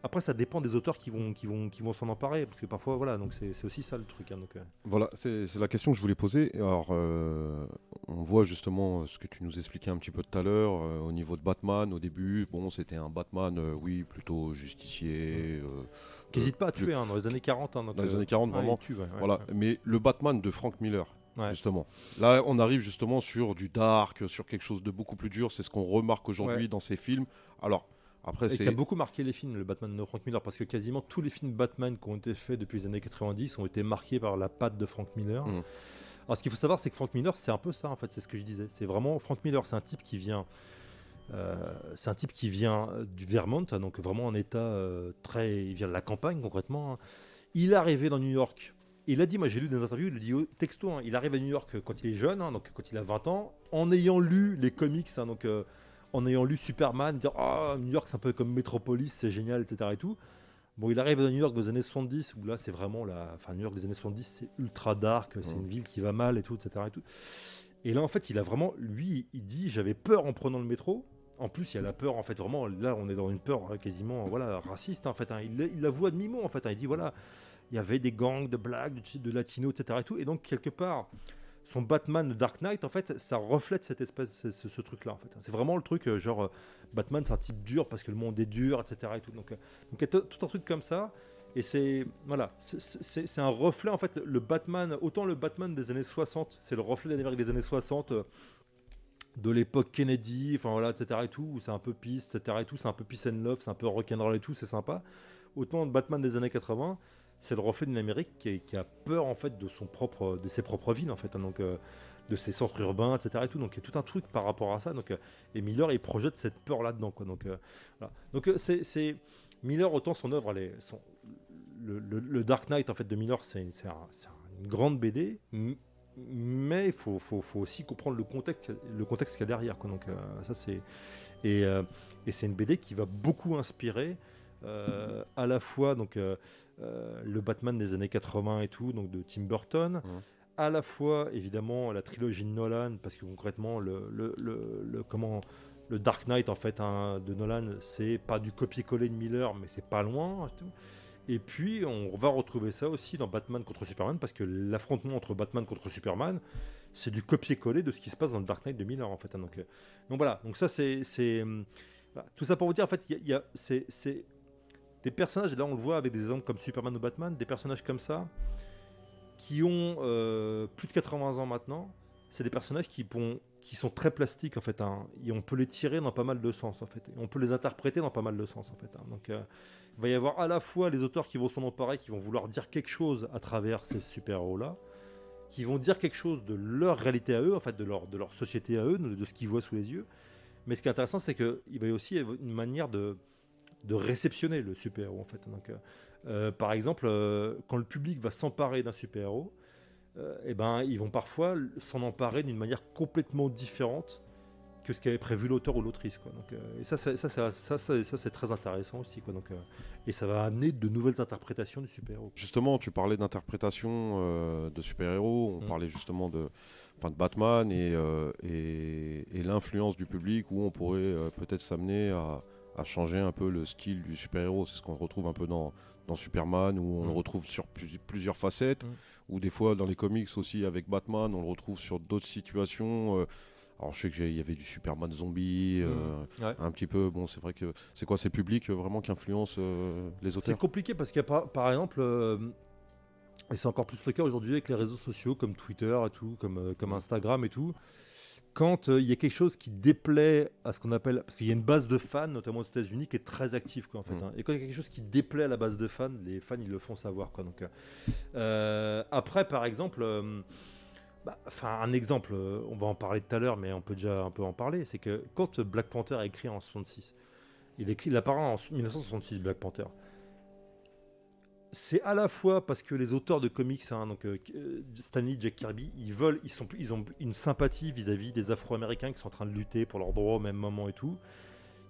après, ça dépend des auteurs qui vont s'en emparer, parce que parfois, voilà, donc c'est aussi ça le truc, hein, donc. Voilà, c'est la question que je voulais poser. Alors, on voit justement ce que tu nous expliquais un petit peu tout à l'heure au niveau de Batman. Au début, bon, c'était un Batman, oui, plutôt justicier. Qui n'hésite pas à tuer, hein, dans les années 40. Hein, donc, dans les années 40, vraiment. tue, voilà. Mais le Batman de Frank Miller, justement. Là, on arrive justement sur du dark, sur quelque chose de beaucoup plus dur. C'est ce qu'on remarque aujourd'hui dans ces films. Alors, après, qui a beaucoup marqué les films, le Batman de Frank Miller, parce que quasiment tous les films Batman qui ont été faits depuis les années 90 ont été marqués par la patte de Frank Miller. Alors, ce qu'il faut savoir, c'est que Frank Miller, c'est un peu ça, en fait, c'est ce que je disais. C'est vraiment Frank Miller, c'est un type qui vient du Vermont, donc vraiment en état il vient de la campagne concrètement, hein. Il est arrivé dans New York. Il a dit, moi j'ai lu des interviews, il le dit texto, hein, il arrive à New York quand il est jeune, hein, donc quand il a 20 ans, en ayant lu les comics, hein, donc en ayant lu Superman, dire New York c'est un peu comme Metropolis, c'est génial, etc. et tout. Bon, il arrive à New York dans les années 70, où là c'est vraiment New York des années 70, c'est ultra dark, c'est une ville qui va mal et tout, etc. et tout. Et là, en fait, il a vraiment, lui, il dit, j'avais peur en prenant le métro. En plus, il y a la peur, en fait, vraiment, là, on est dans une peur quasiment, voilà, raciste, en fait. Hein. Il l'avoue à demi-mot, en fait. Hein. Il dit, voilà, il y avait des gangs de blacks, de latinos, etc. Et tout. Et donc, quelque part, son Batman de Dark Knight, en fait, ça reflète cette espèce, ce truc-là, en fait. C'est vraiment le truc, genre, Batman, c'est un type dur parce que le monde est dur, etc. Et tout. Donc il y a tout un truc comme ça. Et c'est voilà, c'est un reflet, en fait, le Batman, autant le Batman des années 60, c'est le reflet de l'Amérique des années 60, de l'époque Kennedy, enfin voilà, etc. et tout, où c'est un peu peace, etc. et tout, c'est un peu peace and love, c'est un peu rock'n'roll et tout, c'est sympa. Autant le Batman des années 80, c'est le reflet d'une Amérique qui a peur, en fait, de ses propres villes, en fait, hein, donc de ses centres urbains, etc. et tout. Donc il y a tout un truc par rapport à ça. Donc et Miller, il projette cette peur là-dedans, quoi. Donc voilà. Donc c'est Miller, autant son œuvre, le Dark Knight, en fait, de Miller, c'est une grande BD, mais il faut aussi comprendre le contexte qu'il y a derrière, quoi. Donc ça c'est et c'est une BD qui va beaucoup inspirer à la fois donc le Batman des années 80 et tout, donc de Tim Burton, à la fois évidemment la trilogie de Nolan, parce que concrètement le Dark Knight, en fait, hein, de Nolan, c'est pas du copier-coller de Miller, mais c'est pas loin. Et puis on va retrouver ça aussi dans Batman contre Superman, parce que l'affrontement entre Batman contre Superman, c'est du copier-coller de ce qui se passe dans le Dark Knight de Miller, en fait. Hein. Donc voilà, donc ça c'est voilà. Tout ça pour vous dire, en fait, c'est des personnages, et là on le voit avec des exemples comme Superman ou Batman, des personnages comme ça qui ont plus de 80 ans maintenant. C'est des personnages qui sont très plastiques, en fait, hein, et on peut les tirer dans pas mal de sens, en fait, et on peut les interpréter dans pas mal de sens, en fait, hein. Donc il va y avoir à la fois les auteurs qui vont s'en emparer, qui vont vouloir dire quelque chose à travers ces super-héros là, qui vont dire quelque chose de leur réalité à eux, en fait, de leur société à eux, de ce qu'ils voient sous les yeux. Mais ce qui est intéressant, c'est qu'il va y aussi avoir une manière de réceptionner le super-héros, en fait. Donc par exemple, quand le public va s'emparer d'un super-héros, eh ben, ils vont parfois s'en emparer d'une manière complètement différente que ce qu'avait prévu l'auteur ou l'autrice, quoi. Donc, et ça c'est très intéressant aussi, quoi. Donc, et ça va amener de nouvelles interprétations du super-héros. Justement, tu parlais d'interprétation de super-héros, on parlait justement de Batman et l'influence du public, où on pourrait peut-être s'amener à changer un peu le style du super-héros. C'est ce qu'on retrouve un peu dans Superman, où on le retrouve sur plusieurs facettes, ou des fois dans les comics aussi avec Batman, on le retrouve sur d'autres situations. Alors je sais qu'il y avait du Superman zombie, un petit peu, bon c'est vrai que c'est le public vraiment qui influence les auteurs. C'est compliqué parce qu'il y a par exemple, et c'est encore plus le cas aujourd'hui avec les réseaux sociaux comme Twitter et tout, comme Instagram et tout. Quand il y a quelque chose qui déplaît à ce qu'on appelle, parce qu'il y a une base de fans, notamment aux États-Unis, qui est très active, quoi, en fait. Hein. Et quand il y a quelque chose qui déplaît à la base de fans, les fans ils le font savoir, quoi. Donc après, par exemple, un exemple, on va en parler tout à l'heure, mais on peut déjà un peu en parler, c'est que quand Black Panther a écrit en 66, il apparaît en 1966, Black Panther. C'est à la fois parce que les auteurs de comics, hein, donc Stan Lee, Jack Kirby, ils ont une sympathie vis-à-vis des Afro-Américains qui sont en train de lutter pour leurs droits au même moment et tout,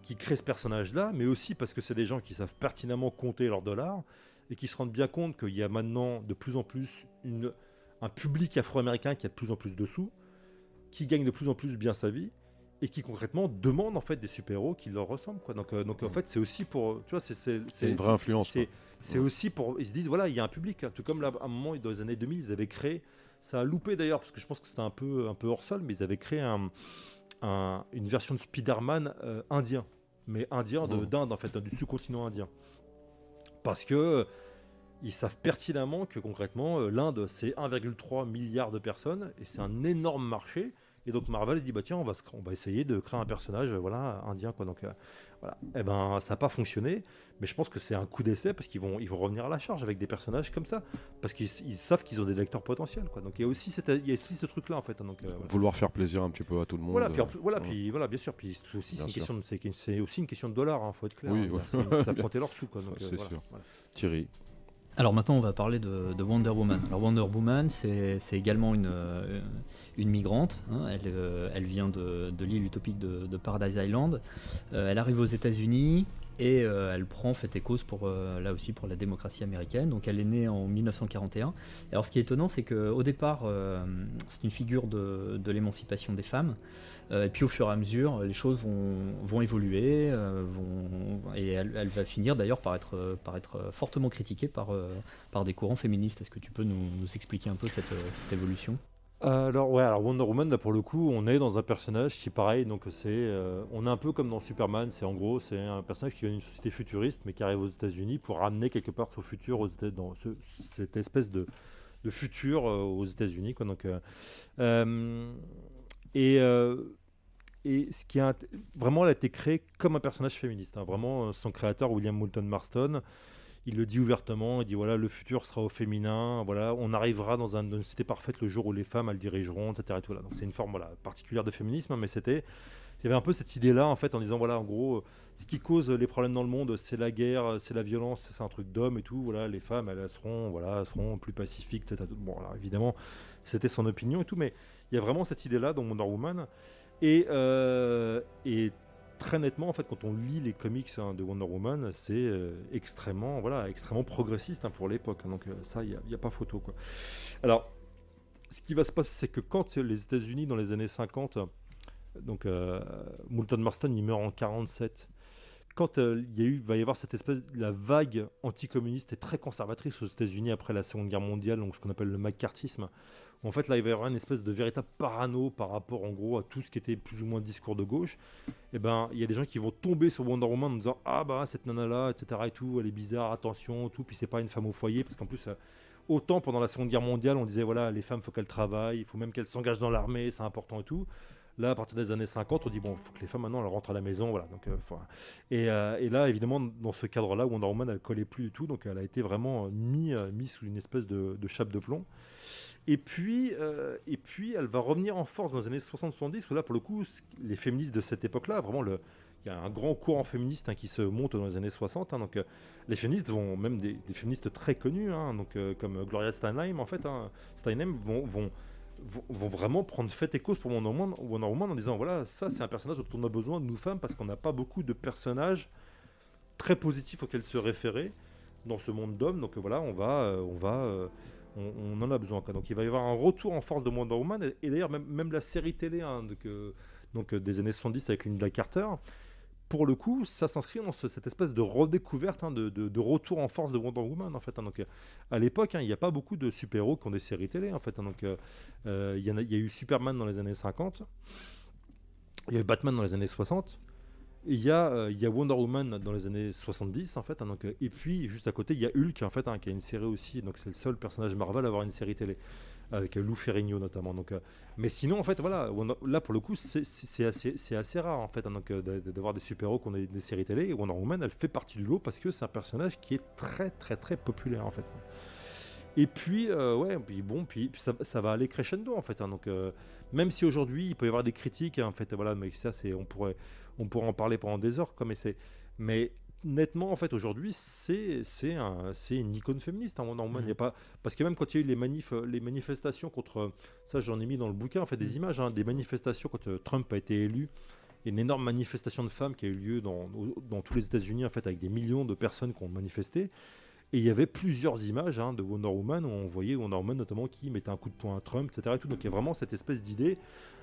qui créent ce personnage-là, mais aussi parce que c'est des gens qui savent pertinemment compter leurs dollars et qui se rendent bien compte qu'il y a maintenant de plus en plus un public afro-américain qui a de plus en plus de sous, qui gagne de plus en plus bien sa vie, et qui concrètement demandent, en fait, des super-héros qui leur ressemblent, quoi. Donc en fait c'est aussi pour, tu vois, c'est une vraie influence. C'est aussi pour, ils se disent voilà, il y a un public, hein. Tout comme là, à un moment dans les années 2000 ils avaient créé, ça a loupé d'ailleurs parce que je pense que c'était un peu hors sol, mais ils avaient créé une version de Spider-Man indien, mais indien d'Inde, en fait, du sous-continent indien, parce que ils savent pertinemment que concrètement l'Inde c'est 1,3 milliard de personnes et c'est un énorme marché. Et donc Marvel dit bah tiens, on va essayer de créer un personnage indien, quoi. Donc voilà, et ben ça n'a pas fonctionné, mais je pense que c'est un coup d'essai parce qu'ils vont revenir à la charge avec des personnages comme ça, parce qu'ils savent qu'ils ont des lecteurs potentiels, quoi. Donc il y a aussi ce truc là, en fait, hein. Donc vouloir faire plaisir un petit peu à tout le monde. Voilà, puis bien sûr, puis c'est aussi une question de dollars, hein, faut être clair. Oui, hein, ça compter leurs sous, quoi. Donc, c'est sûr. Voilà. Thierry. Alors maintenant on va parler de Wonder Woman. Alors Wonder Woman c'est également une migrante, hein. Elle vient de l'île utopique de Paradise Island. Elle arrive aux États-Unis Et elle fait et cause pour, là aussi pour la démocratie américaine. Donc elle est née en 1941. Alors ce qui est étonnant, c'est qu'au départ, c'est une figure de l'émancipation des femmes. Et puis au fur et à mesure, les choses vont évoluer. Et elle va finir d'ailleurs par être fortement critiquée par des courants féministes. Est-ce que tu peux nous expliquer un peu cette évolution ? Alors Wonder Woman, là pour le coup, on est dans un personnage qui est pareil, donc on est un peu comme dans Superman, c'est un personnage qui vient d'une société futuriste, mais qui arrive aux États-Unis pour ramener quelque part son futur dans cette espèce de futur aux États-Unis, quoi. Donc, et ce qui a vraiment, elle a été créée comme un personnage féministe, hein. Vraiment, son créateur William Moulton Marston, il le dit ouvertement, il dit voilà, le futur sera au féminin, voilà, on arrivera dans une société parfaite le jour où les femmes elles dirigeront, etc. Et tout, là. Donc c'est une forme particulière de féminisme, hein, mais il y avait un peu cette idée-là en fait, en disant voilà, en gros, ce qui cause les problèmes dans le monde, c'est la guerre, c'est la violence, c'est un truc d'homme et tout. Voilà, les femmes elles seront plus pacifiques, etc. Bon, alors évidemment, c'était son opinion et tout, mais il y a vraiment cette idée-là dans Wonder Woman et très nettement, en fait, quand on lit les comics de Wonder Woman, c'est extrêmement progressiste, hein, pour l'époque. Donc ça, il n'y a pas photo, quoi. Alors, ce qui va se passer, c'est que quand les États-Unis, dans les années 50, donc Moulton Marston, il meurt en 47. Quand va y avoir cette espèce, la vague anticommuniste et très conservatrice aux États-Unis après la Seconde Guerre mondiale, donc ce qu'on appelle le macartisme, où en fait là il va y avoir une espèce de véritable parano par rapport en gros à tout ce qui était plus ou moins discours de gauche. Et ben il y a des gens qui vont tomber sur Wonder Woman en disant ah bah cette nana là, etc. et tout, elle est bizarre, attention, tout, puis c'est pas une femme au foyer, parce qu'en plus autant pendant la Seconde Guerre mondiale on disait voilà, les femmes faut qu'elles travaillent, il faut même qu'elles s'engagent dans l'armée, c'est important et tout. Là, à partir des années 50, on dit bon, il faut que les femmes maintenant elles rentrent à la maison, voilà. Donc, et là, évidemment, dans ce cadre-là, Wonder Woman, elle collait plus du tout, donc elle a été vraiment mise sous une espèce de chape de plomb. Et puis, elle va revenir en force dans les années 60-70, où là, pour le coup, les féministes de cette époque-là, vraiment il y a un grand courant féministe, hein, qui se monte dans les années 60. Hein, donc, les féministes vont, même des féministes très connus, hein, donc, comme Gloria Steinem, en fait, hein, vont vraiment prendre fait et cause pour Wonder Woman en disant voilà, ça c'est un personnage dont on a besoin de nous femmes parce qu'on n'a pas beaucoup de personnages très positifs auxquels se référer dans ce monde d'hommes, donc voilà, on en a besoin, quoi. Donc il va y avoir un retour en force de Wonder Woman et d'ailleurs même la série télé, hein, donc des années 70 avec Linda Carter, pour le coup, ça s'inscrit dans cette espèce de redécouverte, hein, de retour en force de Wonder Woman, en fait. Hein. Donc, à l'époque, hein, il n'y a pas beaucoup de super-héros qui ont des séries télé, en fait. Hein. Donc, il y a eu Superman dans les années 50, il y a eu Batman dans les années 60, et il y a Wonder Woman dans les années 70, en fait. Hein. Donc, et puis, juste à côté, il y a Hulk, en fait, hein, qui a une série aussi. Donc, c'est le seul personnage Marvel à avoir une série télé, avec Lou Ferrigno notamment. Donc, mais sinon, en fait, voilà, là pour le coup, c'est assez rare, en fait, hein, donc, d'avoir des super-héros qui ont des séries télé. Et Wonder Woman, elle fait partie du lot parce que c'est un personnage qui est très très très populaire, en fait. Et puis, puis ça va aller crescendo, en fait. Hein, donc, même si aujourd'hui il peut y avoir des critiques, hein, en fait, voilà, mais ça, on pourrait en parler pendant des heures, quoi. Mais nettement, en fait, aujourd'hui, c'est une icône féministe, hein, Wonder Woman. Il y a pas, parce que même quand il y a eu les manifestations contre, ça j'en ai mis dans le bouquin, en fait, des images, hein, des manifestations quand Trump a été élu, une énorme manifestation de femmes qui a eu lieu dans tous les États-Unis, en fait, avec des millions de personnes qui ont manifesté. Et il y avait plusieurs images, hein, de Wonder Woman où on voyait Wonder Woman notamment qui mettait un coup de poing à Trump, etc. Et tout. Donc il y a vraiment cette espèce d'idée,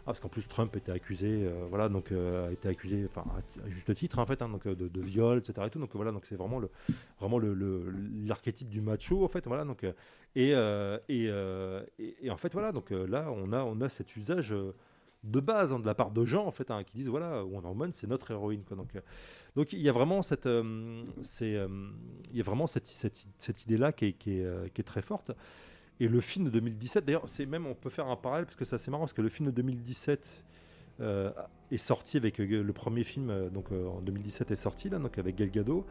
parce qu'en plus Trump était accusé, a été accusé, enfin à juste titre, en fait, hein, donc de viol, etc. Et tout. Donc voilà, donc c'est vraiment l'archétype du macho, en fait, voilà. Donc et en fait voilà, donc là on a cet usage de base, hein, de la part de gens, en fait, hein, qui disent voilà, Wonder Woman c'est notre héroïne, quoi. Donc il y a vraiment cette idée là qui est très forte. Et le film de 2017, d'ailleurs, on peut faire un parallèle parce que c'est assez marrant, parce que le film de 2017 est sorti avec le premier film, en 2017 est sorti là, donc avec Gal Gadot.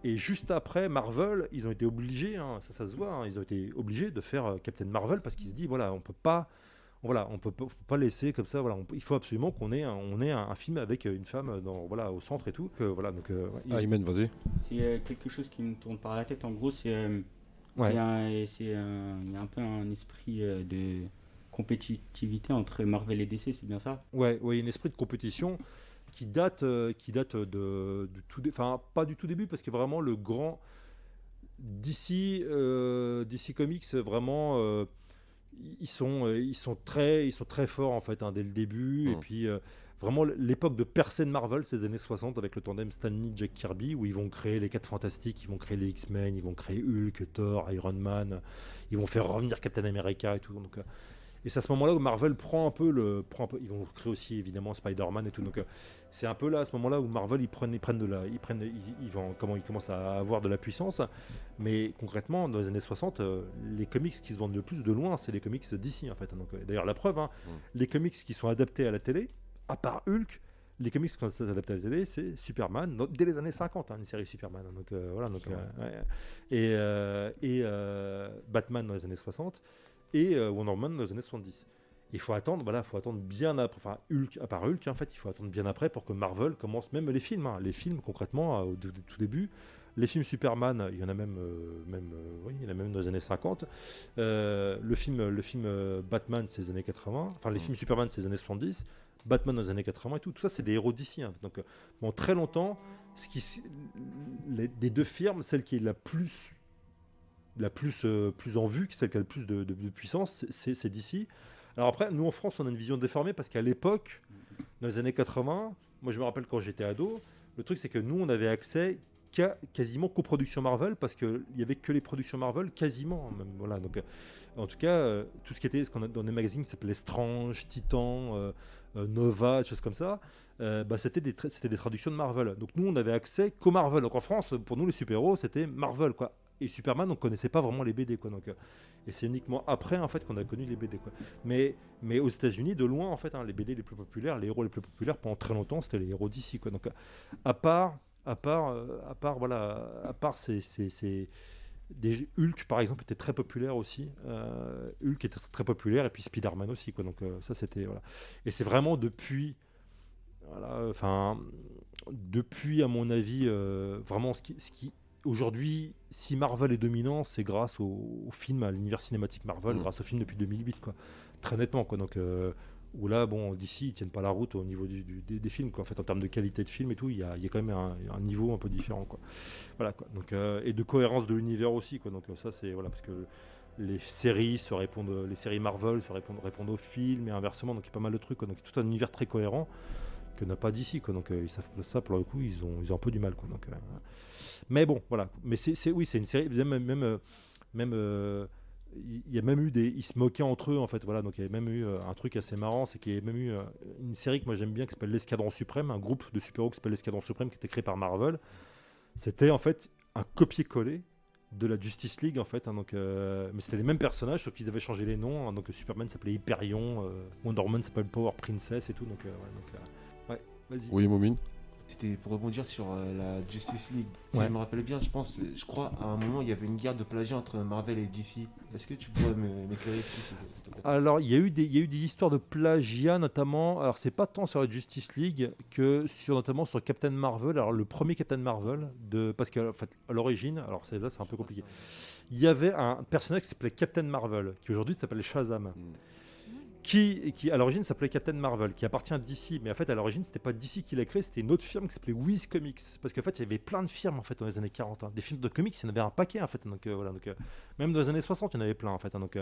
Et juste après, Marvel, ils ont été obligés, hein, ça se voit, hein, ils ont été obligés de faire Captain Marvel parce qu'ils se disent voilà, on peut pas laisser comme ça. Voilà, il faut absolument qu'on ait un film avec une femme au centre et tout. Ayman, vas-y. C'est quelque chose qui me tourne par la tête. En gros, il y a un peu un esprit de compétitivité entre Marvel et DC, c'est bien ça ? Ouais, un esprit de compétition. qui date de enfin pas du tout début parce que vraiment le grand DC Comics vraiment ils sont très forts en fait dès le début et puis vraiment l'époque de percée de Marvel, ces années 60 avec le tandem Stan Lee, Jack Kirby où ils vont créer les 4 Fantastiques, ils vont créer les X-Men, ils vont créer Hulk, Thor, Iron Man, ils vont faire revenir Captain America et tout donc et c'est à ce moment-là où Marvel prend un peu. Ils vont créer aussi évidemment Spider-Man et tout. Donc c'est un peu là, à ce moment-là, où Marvel ils commencent à avoir de la puissance. Mais concrètement, dans les années 60, les comics qui se vendent le plus de loin, c'est les comics d'ici en fait. Donc d'ailleurs la preuve, les comics qui sont adaptés à la télé, à part Hulk. Les comics qui sont adaptés à la télé, c'est Superman, dès les années 50, une série Superman. Donc voilà. Donc, et Batman dans les années 60. Et Wonder Woman dans les années 70. Il faut attendre bien après. Enfin, Hulk, à part Hulk, en fait, il faut attendre bien après pour que Marvel commence même les films. Les films, concrètement, au tout début. Les films Superman, il y en a même dans les années 50. Le film Batman, c'est les années 80. Enfin, les films Superman, c'est les années 70. Batman dans les années 80 et tout. Tout ça, c'est des héros d'ici. Donc, très longtemps, des deux firmes, celle qui est la plus en vue, celle qui a le plus de puissance, c'est DC. Alors après, nous en France, on a une vision déformée parce qu'à l'époque, dans les années 80, moi je me rappelle quand j'étais ado, le truc c'est que nous on avait accès quasiment qu'aux productions Marvel parce qu'il n'y avait que les productions Marvel quasiment même, voilà. Donc en tout cas tout ce qu'on a dans des magazines qui s'appelait Strange, Titan, Nova, des choses comme ça, c'était des traductions de Marvel. Donc nous on avait accès qu'aux Marvel. Donc en France pour nous les super-héros c'était Marvel quoi. Et Superman, on connaissait pas vraiment les BD, quoi. Donc, et c'est uniquement après, en fait, qu'on a connu les BD, quoi. Mais aux États-Unis, de loin, en fait, les BD les plus populaires, les héros les plus populaires pendant très longtemps, c'était les héros d'ici, quoi. Donc, à part, Hulk, par exemple, était très populaire aussi. Hulk était très populaire, et puis Spider-Man aussi, quoi. Donc, ça, c'était voilà. Et c'est vraiment depuis. Voilà, enfin, depuis, à mon avis, vraiment ce qui aujourd'hui, si Marvel est dominant, c'est grâce au film, à l'univers cinématique Marvel, grâce au film depuis 2008, quoi. Très nettement, quoi. Donc, où là, bon, d'ici, ils tiennent pas la route au niveau des films, quoi. En fait, en termes de qualité de film et tout, il y a quand même un niveau un peu différent, quoi. Voilà, quoi. Donc, et de cohérence de l'univers aussi, quoi. Donc, ça, c'est voilà, parce que les séries Marvel répondent aux films et inversement. Donc, il y a pas mal de trucs, quoi. Donc, tout un univers très cohérent que n'a pas d'ici, quoi. Donc ils savent ça pour le coup, ils ont un peu du mal, quoi. Donc mais bon voilà, mais c'est une série même il y a même eu ils se moquaient entre eux en fait, voilà. Donc il y a même eu un truc assez marrant, c'est qu'il y a même eu une série que moi j'aime bien qui s'appelle l'Escadron Suprême, un groupe de super-héros qui s'appelle l'Escadron Suprême qui était créé par Marvel. C'était en fait un copier-coller de la Justice League en fait, donc mais c'était les mêmes personnages sauf qu'ils avaient changé les noms, donc Superman s'appelait Hyperion, Wonder Woman s'appelle Power Princess et tout, donc ouais, vas-y. Oui, Moumine. C'était pour rebondir sur la Justice League. Si je me rappelle bien, je crois à un moment il y avait une guerre de plagiat entre Marvel et DC. Est-ce que tu pourrais m'éclairer dessus, s'il te plaît ? Alors il y a eu des histoires de plagiat notamment. Alors c'est pas tant sur la Justice League que notamment sur Captain Marvel. Alors le premier Captain Marvel parce qu'en fait à l'origine, alors c'est un peu compliqué. Il y avait un personnage qui s'appelait Captain Marvel qui aujourd'hui s'appelle Shazam. Qui à l'origine s'appelait Captain Marvel, qui appartient à DC, mais en fait à l'origine c'était pas DC qui l'a créé, c'était une autre firme qui s'appelait Wiz Comics, parce qu'en fait il y avait plein de firmes en fait dans les années 40, des films de comics, il y en avait un paquet en fait, donc voilà, donc même dans les années 60 il y en avait plein en fait, donc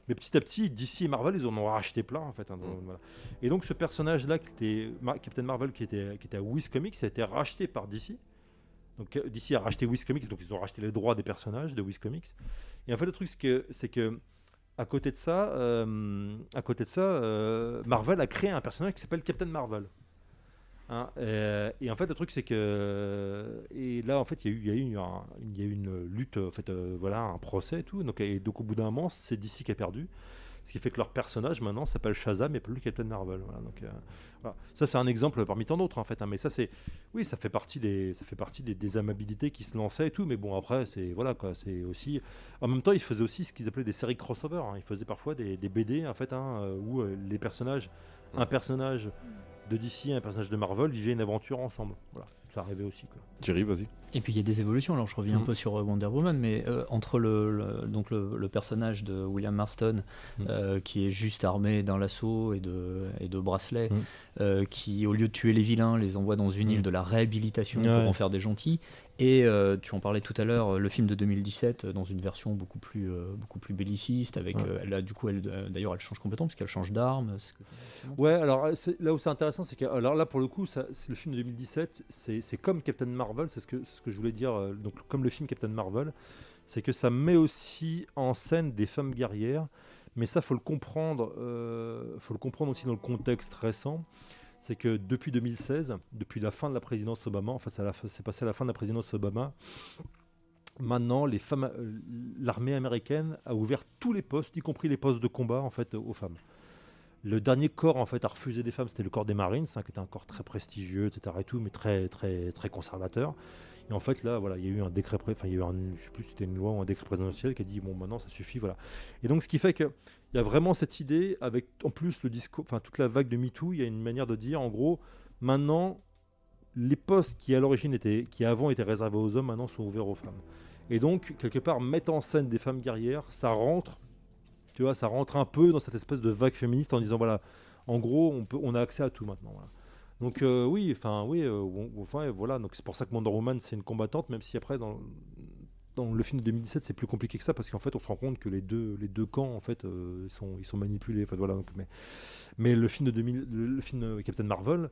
mais petit à petit DC et Marvel ils en ont racheté plein en fait, donc, voilà. Et donc ce personnage là qui était Captain Marvel qui était à Wiz Comics, ça a été racheté par DC. Donc DC a racheté Wiz Comics, donc ils ont racheté les droits des personnages de Wiz Comics. Et en fait le truc c'est que à côté de ça, Marvel a créé un personnage qui s'appelle Captain Marvel. Et en fait, le truc, c'est que et là, en fait, il y a eu une lutte, en fait, voilà, un procès et tout. Donc au bout d'un moment, c'est DC qui a perdu. Ce qui fait que leur personnage maintenant s'appelle Shazam et plus Captain Marvel. Voilà, donc, voilà. Ça c'est un exemple parmi tant d'autres en fait. Mais ça ça fait partie des amabilités qui se lançaient et tout. Mais bon après c'est voilà quoi. C'est aussi en même temps ils faisaient aussi ce qu'ils appelaient des séries crossover. Ils faisaient parfois des BD en fait où les personnages, un personnage de DC et un personnage de Marvel vivaient une aventure ensemble. Voilà. ça arrivait aussi, quoi. Thierry, vas-y. Et puis il y a des évolutions, alors je reviens un peu sur Wonder Woman, mais entre le personnage de William Marston, qui est juste armé d'un lasso et de bracelets, qui au lieu de tuer les vilains, les envoie dans une île de la réhabilitation pour en faire des gentils, et tu en parlais tout à l'heure, le film de 2017, dans une version beaucoup plus belliciste, avec, d'ailleurs elle change complètement, parce qu'elle change d'arme. Ouais, alors là où c'est intéressant, c'est que alors là pour le coup, c'est le film de 2017, c'est comme Captain Marvel, c'est ce que je voulais dire, donc comme le film Captain Marvel, c'est que ça met aussi en scène des femmes guerrières, mais ça faut le comprendre aussi dans le contexte récent. C'est que depuis 2016, depuis la fin de la présidence Obama, en fait c'est passé à la fin de la présidence Obama, maintenant l'armée américaine a ouvert tous les postes, y compris les postes de combat en fait aux femmes. Le dernier corps en fait à refuser des femmes, c'était le corps des Marines, qui était un corps très prestigieux, etc. et tout, mais très très très conservateur. Et en fait là, voilà, il y a eu un décret, je sais plus si c'était une loi ou un décret présidentiel qui a dit bon maintenant ça suffit, voilà. Et donc ce qui fait que il y a vraiment cette idée avec en plus le discours, enfin toute la vague de MeToo, il y a une manière de dire en gros maintenant les postes qui avant étaient réservés aux hommes maintenant sont ouverts aux femmes. Et donc quelque part mettre en scène des femmes guerrières, ça rentre un peu dans cette espèce de vague féministe en disant voilà, en gros on a accès à tout maintenant, voilà. Donc voilà, donc c'est pour ça que Wonder Woman c'est une combattante, même si après dans le film de 2017 c'est plus compliqué que ça, parce qu'en fait on se rend compte que les deux camps en fait ils sont manipulés, en fait, voilà. Donc, mais le film le film Captain Marvel,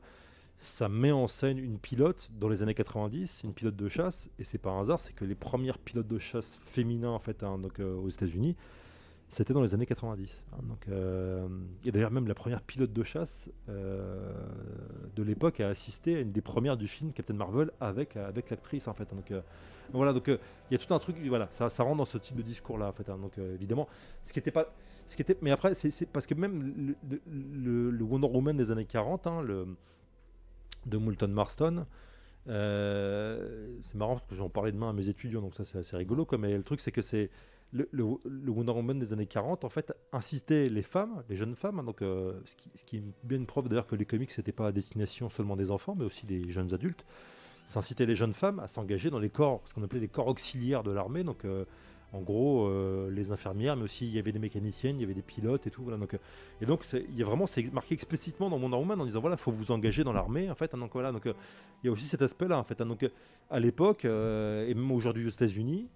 ça met en scène une pilote dans les années 90, une pilote de chasse, et c'est pas un hasard, c'est que les premières pilotes de chasse féminins en fait aux États-Unis, c'était dans les années 90. Et d'ailleurs, même la première pilote de chasse de l'époque a assisté à une des premières du film Captain Marvel avec l'actrice, en fait. Donc il y a tout un truc, voilà, ça rentre dans ce type de discours-là, en fait. Donc évidemment, mais après, c'est parce que même le Wonder Woman des années 40, de Moulton Marston, c'est marrant parce que j'en parlais demain à mes étudiants, donc ça c'est assez rigolo, quoi. Mais le truc, c'est que c'est le Wonder Woman des années 40 en fait incitait les femmes, les jeunes femmes, ce qui est bien une preuve d'ailleurs que les comics c'était pas à destination seulement des enfants mais aussi des jeunes adultes. Ça incitait les jeunes femmes à s'engager dans les corps, ce qu'on appelait les corps auxiliaires de l'armée, donc en gros les infirmières, mais aussi il y avait des mécaniciennes, il y avait des pilotes et tout, voilà. Et donc c'est marqué explicitement dans Wonder Woman en disant voilà, faut vous engager dans l'armée, en fait. Donc voilà, donc il y a aussi cet aspect là, en fait. Donc à l'époque et même aujourd'hui aux États-Unis,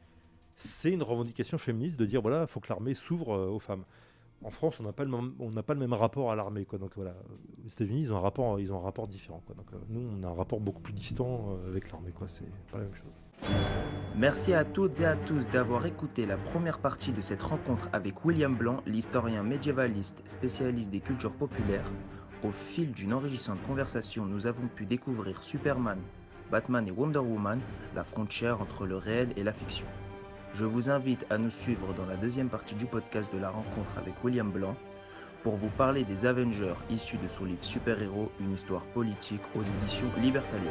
c'est une revendication féministe de dire voilà, il faut que l'armée s'ouvre aux femmes. En France, on n'a pas le même rapport à l'armée, quoi. Donc voilà, aux États-Unis, ils ont un rapport différent, quoi. Donc nous, on a un rapport beaucoup plus distant avec l'armée, quoi. C'est pas la même chose. Merci à toutes et à tous d'avoir écouté la première partie de cette rencontre avec William Blanc, l'historien médiévaliste spécialiste des cultures populaires. Au fil d'une enrichissante conversation, nous avons pu découvrir Superman, Batman et Wonder Woman, la frontière entre le réel et la fiction. Je vous invite à nous suivre dans la deuxième partie du podcast de la rencontre avec William Blanc pour vous parler des Avengers issus de son livre Super-héros, une histoire politique aux éditions Libertalia.